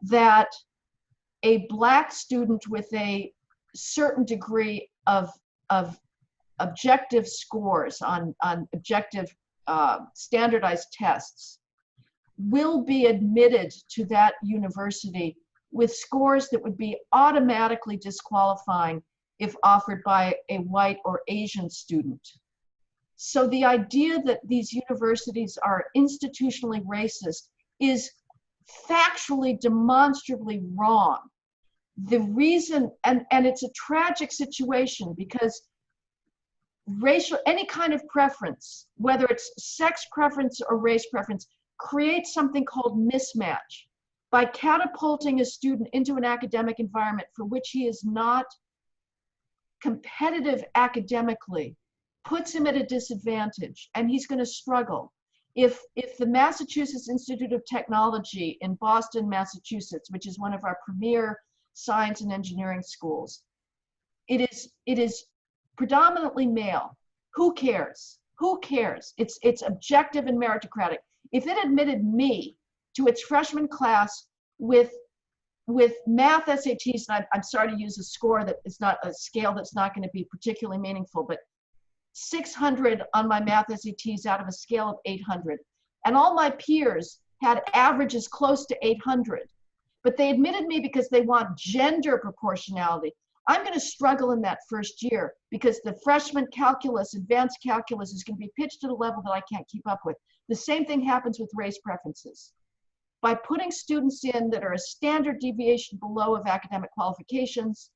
that a Black student with a certain degree of objective scores on objective standardized tests will be admitted to that university with scores that would be automatically disqualifying if offered by a white or Asian student. So the idea that these universities are institutionally racist is factually, demonstrably wrong. The reason, and it's a tragic situation because racial, any kind of preference, whether it's sex preference or race preference, creates something called mismatch. By catapulting a student into an academic environment for which he is not competitive academically, puts him at a disadvantage, and he's going to struggle. If the Massachusetts Institute of Technology in Boston, Massachusetts, which is one of our premier science and engineering schools, it is predominantly male. Who cares? Who cares? It's objective and meritocratic. If it admitted me to its freshman class with math SATs, and I'm sorry to use a score that is not a scale that's not going to be particularly meaningful, but 600 on my math SATs out of a scale of 800. And all my peers had averages close to 800. But they admitted me because they want gender proportionality. I'm going to struggle in that first year because the freshman calculus, advanced calculus, is going to be pitched at a level that I can't keep up with. The same thing happens with race preferences. By putting students in that are a standard deviation below of academic qualifications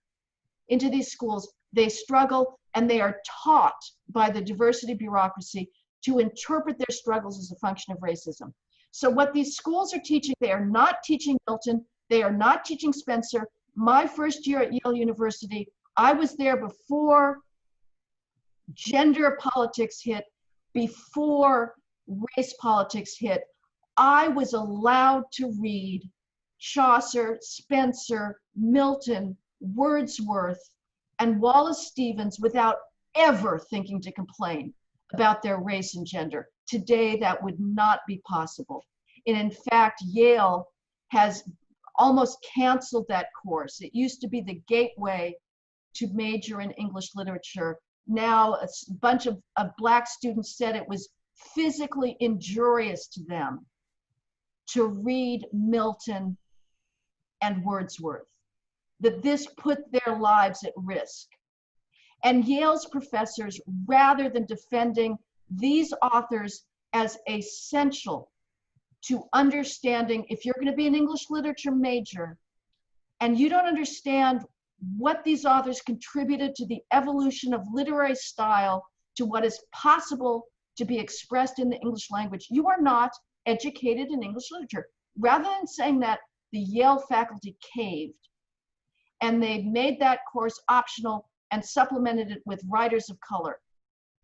into these schools, they struggle, and they are taught by the diversity bureaucracy to interpret their struggles as a function of racism. So what these schools are teaching, they are not teaching Milton, they are not teaching Spencer. My first year at Yale University, I was there before gender politics hit, before race politics hit. I was allowed to read Chaucer, Spencer, Milton, Wordsworth, and Wallace Stevens without ever thinking to complain about their race and gender. Today, that would not be possible. And in fact, Yale has almost canceled that course. It used to be the gateway to major in English literature. Now, a bunch of Black students said it was physically injurious to them to read Milton and Wordsworth, that this put their lives at risk. And Yale's professors, rather than defending these authors as essential to understanding, if you're going to be an English literature major and you don't understand what these authors contributed to the evolution of literary style, to what is possible to be expressed in the English language, you are not educated in English literature. Rather than saying that, the Yale faculty caved, and they made that course optional and supplemented it with writers of color.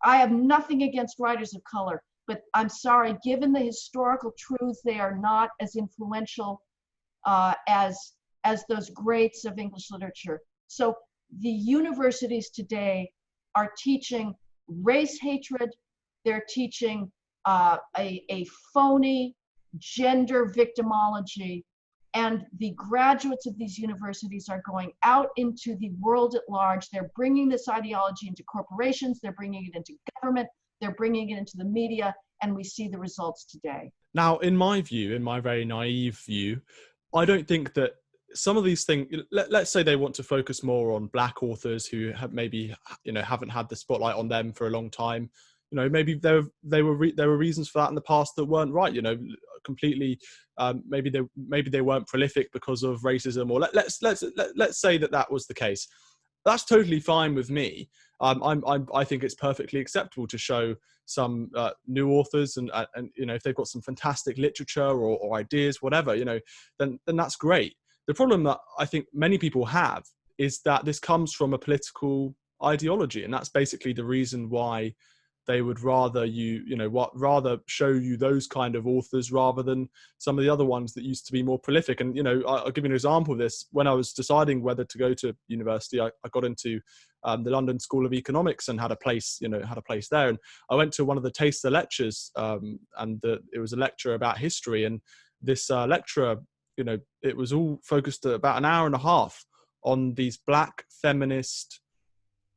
I have nothing against writers of color, but I'm sorry, given the historical truths, they are not as influential as those greats of English literature. So the universities today are teaching race hatred. They're teaching a phony gender victimology. And the graduates of these universities are going out into the world at large. They're bringing this ideology into corporations. They're bringing it into government. They're bringing it into the media. And we see the results today. Now, in my view, in my very naive view, I don't think that some of these things, let's say they want to focus more on Black authors who have maybe, haven't had the spotlight on them for a long time. Maybe there were reasons for that in the past that weren't right. Completely. Maybe they weren't prolific because of racism, or let's say that was the case. That's totally fine with me. I think it's perfectly acceptable to show some new authors, and if they've got some fantastic literature or ideas, whatever, then that's great. The problem that I think many people have is that this comes from a political ideology, and that's basically the reason why they would rather rather show you those kind of authors rather than some of the other ones that used to be more prolific. And, I'll give you an example of this. When I was deciding whether to go to university, I got into the London School of Economics and had a place there. And I went to one of the taster lectures, and it was a lecture about history. And this lecturer, it was all focused about an hour and a half on these Black feminist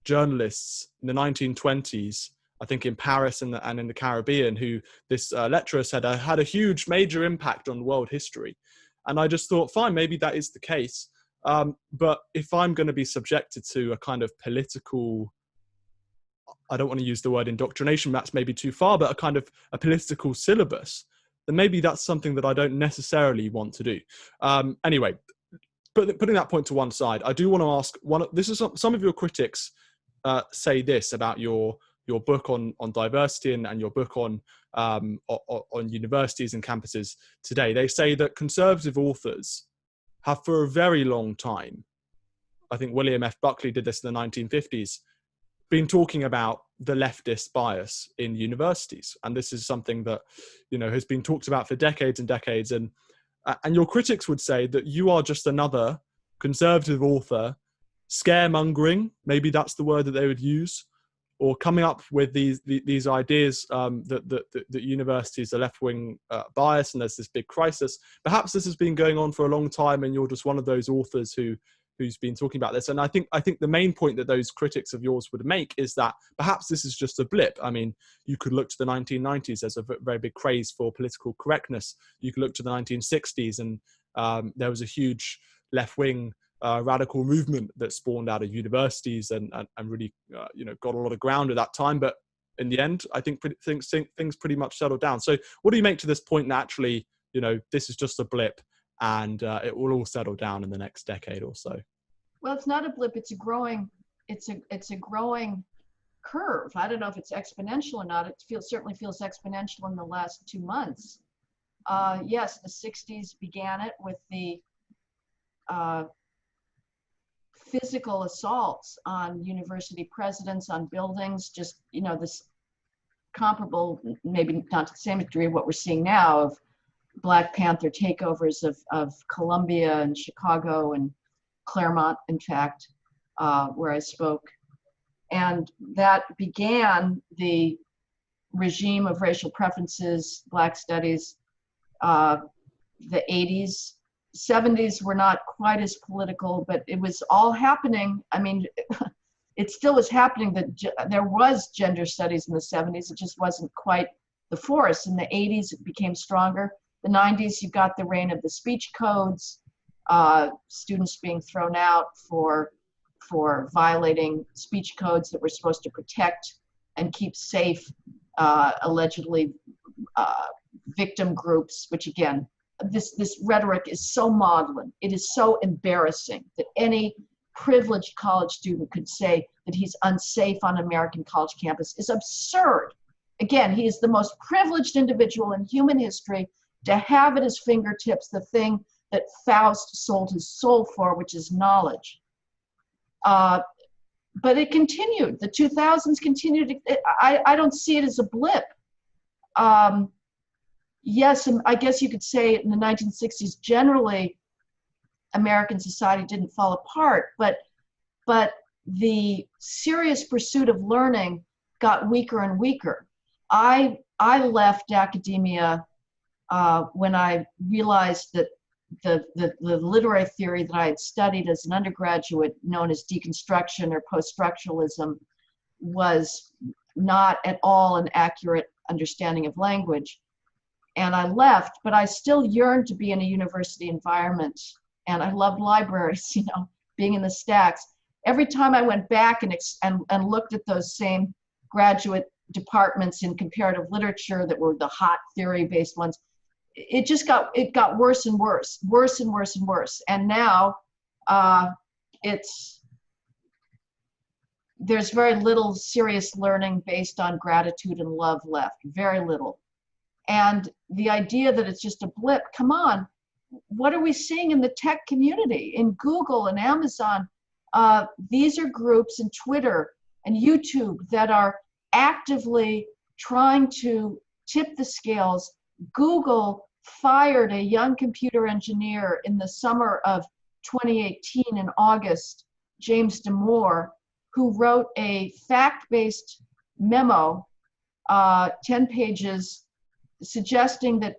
journalists in the 1920s, I think in Paris and in the Caribbean, who this lecturer said had a huge, major impact on world history. And I just thought, fine, maybe that is the case. But if I'm going to be subjected to a kind of political, I don't want to use the word indoctrination, that's maybe too far, but a kind of a political syllabus, then maybe that's something that I don't necessarily want to do. Anyway, putting that point to one side, I do want to ask, some of your critics say this about your your book on diversity and your book on universities and campuses today, they say that conservative authors have for a very long time, I think William F. Buckley did this in the 1950s, been talking about the leftist bias in universities. And this is something that, has been talked about for decades and decades. And your critics would say that you are just another conservative author scaremongering, maybe that's the word that they would use, or coming up with these ideas that universities are left-wing bias and there's this big crisis. Perhaps this has been going on for a long time and you're just one of those authors who's been talking about this. And I think the main point that those critics of yours would make is that perhaps this is just a blip. I mean, you could look to the 1990s, there's a very big craze for political correctness. You could look to the 1960s and there was a huge left-wing radical movement that spawned out of universities and really, got a lot of ground at that time. But in the end, I think things pretty much settled down. So what do you make to this point that actually, this is just a blip and it will all settle down in the next decade or so? Well, it's not a blip. It's a growing curve. I don't know if it's exponential or not. It certainly feels exponential in the last 2 months. Yes, the 60s began it with the physical assaults on university presidents, on buildings, just, this comparable, maybe not to the same degree of what we're seeing now, of Black Panther takeovers of Columbia and Chicago and Claremont, in fact, where I spoke. And that began the regime of racial preferences, Black studies. The 80s, 70s were not quite as political, but it was all happening. I mean, it still was happening. There was gender studies in the 70s. It just wasn't quite the force. In the 80s, it became stronger. The 90s, you got the reign of the speech codes, students being thrown out for violating speech codes that were supposed to protect and keep safe, allegedly victim groups, which again, this rhetoric is so maudlin. It is so embarrassing that any privileged college student could say that he's unsafe on American college campus is absurd. Again, he is the most privileged individual in human history to have at his fingertips the thing that Faust sold his soul for, which is knowledge. But it continued. The 2000s continued. I don't see it as a blip. Yes, and I guess you could say in the 1960s, generally, American society didn't fall apart, but the serious pursuit of learning got weaker and weaker. I left academia when I realized that the literary theory that I had studied as an undergraduate, known as deconstruction or post-structuralism, was not at all an accurate understanding of language. And I left, but I still yearned to be in a university environment. And I loved libraries, being in the stacks. Every time I went back and looked at those same graduate departments in comparative literature that were the hot theory-based ones, it got worse and worse. And now there's very little serious learning based on gratitude and love left, very little. And the idea that it's just a blip, come on, what are we seeing in the tech community, in Google and Amazon? These are groups in Twitter and YouTube that are actively trying to tip the scales. Google fired a young computer engineer in the summer of 2018 in August, James Damore, who wrote a fact-based memo, 10 pages, suggesting that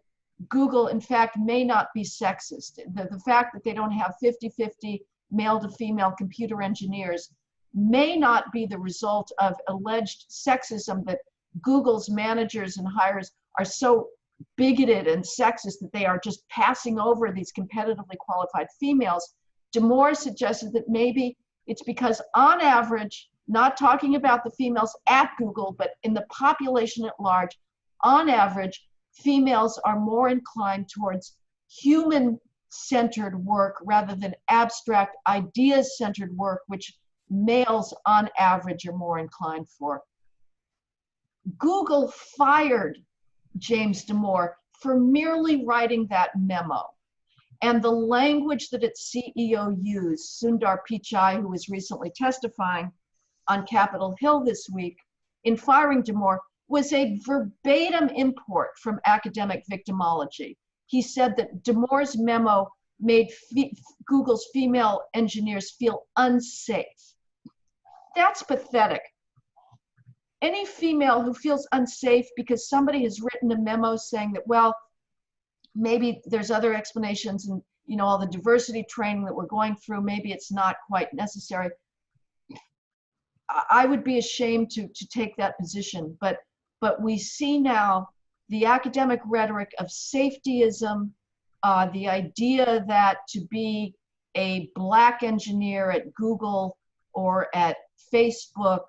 Google, in fact, may not be sexist. The fact that they don't have 50-50 male to female computer engineers may not be the result of alleged sexism, that Google's managers and hires are so bigoted and sexist that they are just passing over these competitively qualified females. Damore suggested that maybe it's because, on average, not talking about the females at Google, but in the population at large, on average, females are more inclined towards human-centered work rather than abstract ideas-centered work, which males on average are more inclined for. Google fired James Damore for merely writing that memo. And the language that its CEO used, Sundar Pichai, who was recently testifying on Capitol Hill this week, in firing Damore, was a verbatim import from academic victimology. He said that Damore's memo made Google's female engineers feel unsafe. That's pathetic. Any female who feels unsafe because somebody has written a memo saying that, well, maybe there's other explanations, and all the diversity training that we're going through, maybe it's not quite necessary. I would be ashamed to take that position, but we see now the academic rhetoric of safetyism, the idea that to be a Black engineer at Google or at Facebook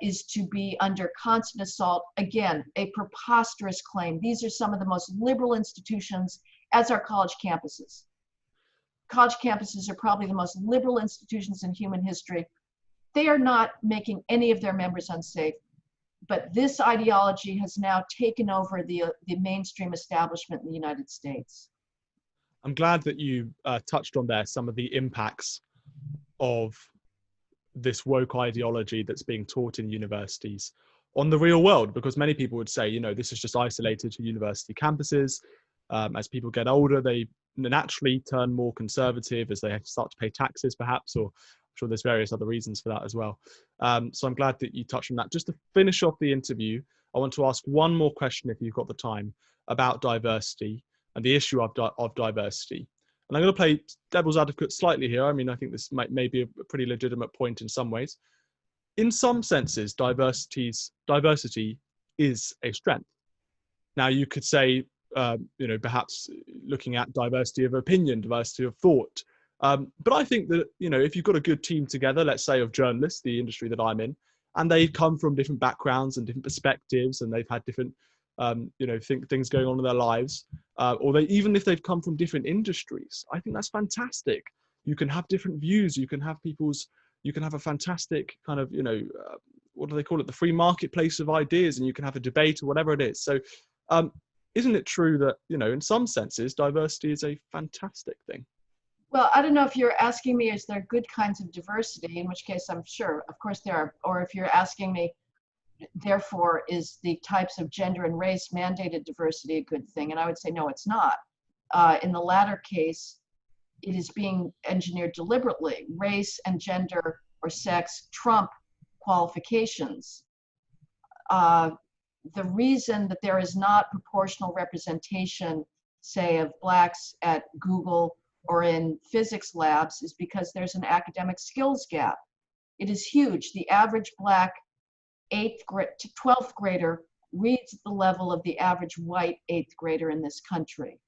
is to be under constant assault. Again, a preposterous claim. These are some of the most liberal institutions, as are college campuses. College campuses are probably the most liberal institutions in human history. They are not making any of their members unsafe, but this ideology has now taken over the mainstream establishment in the United States. I'm glad that you touched on there some of the impacts of this woke ideology that's being taught in universities on the real world, because many people would say, this is just isolated to university campuses. As people get older, they naturally turn more conservative as they have to start to pay taxes, perhaps, or I'm sure there's various other reasons for that as well. So I'm glad that you touched on that. Just to finish off the interview, I want to ask one more question, if you've got the time, about diversity and the issue of diversity. And I'm going to play devil's advocate slightly here. I mean, I think this may be a pretty legitimate point in some ways. In some senses, diversity is a strength. Now, you could say, perhaps looking at diversity of opinion, diversity of thought. But I think that, if you've got a good team together, let's say of journalists, the industry that I'm in, and they come from different backgrounds and different perspectives, and they've had different things going on in their lives, or even if they've come from different industries, I think that's fantastic. You can have different views. You can have a fantastic kind of, what do they call it? The free marketplace of ideas, and you can have a debate or whatever it is. So isn't it true that, in some senses, diversity is a fantastic thing? Well, I don't know if you're asking me, is there good kinds of diversity, in which case I'm sure, of course there are, or if you're asking me, therefore, is the types of gender and race mandated diversity a good thing? And I would say, no, it's not. In the latter case, it is being engineered deliberately. Race and gender or sex trump qualifications. The reason that there is not proportional representation, say, of Blacks at Google or in physics labs is because there's an academic skills gap. It is huge. The average Black 12th grader reads at the level of the average white 8th grader in this country.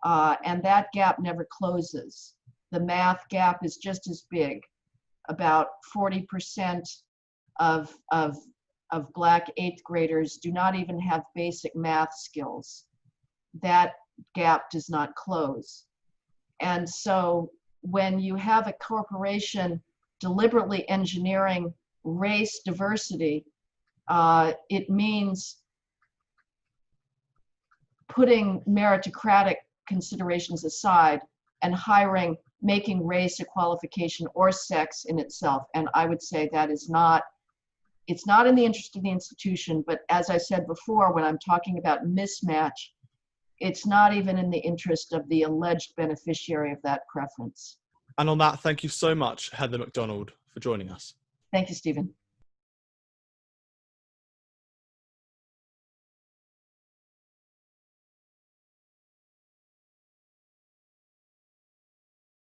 And that gap never closes. The math gap is just as big. About 40% of Black 8th graders do not even have basic math skills. That gap does not close. And so when you have a corporation deliberately engineering race diversity, it means putting meritocratic considerations aside and making race a qualification or sex in itself. And I would say that it's not in the interest of the institution, but as I said before, when I'm talking about mismatch, it's not even in the interest of the alleged beneficiary of that preference. And on that, thank you so much, Heather McDonald, for joining us. Thank you, Stephen.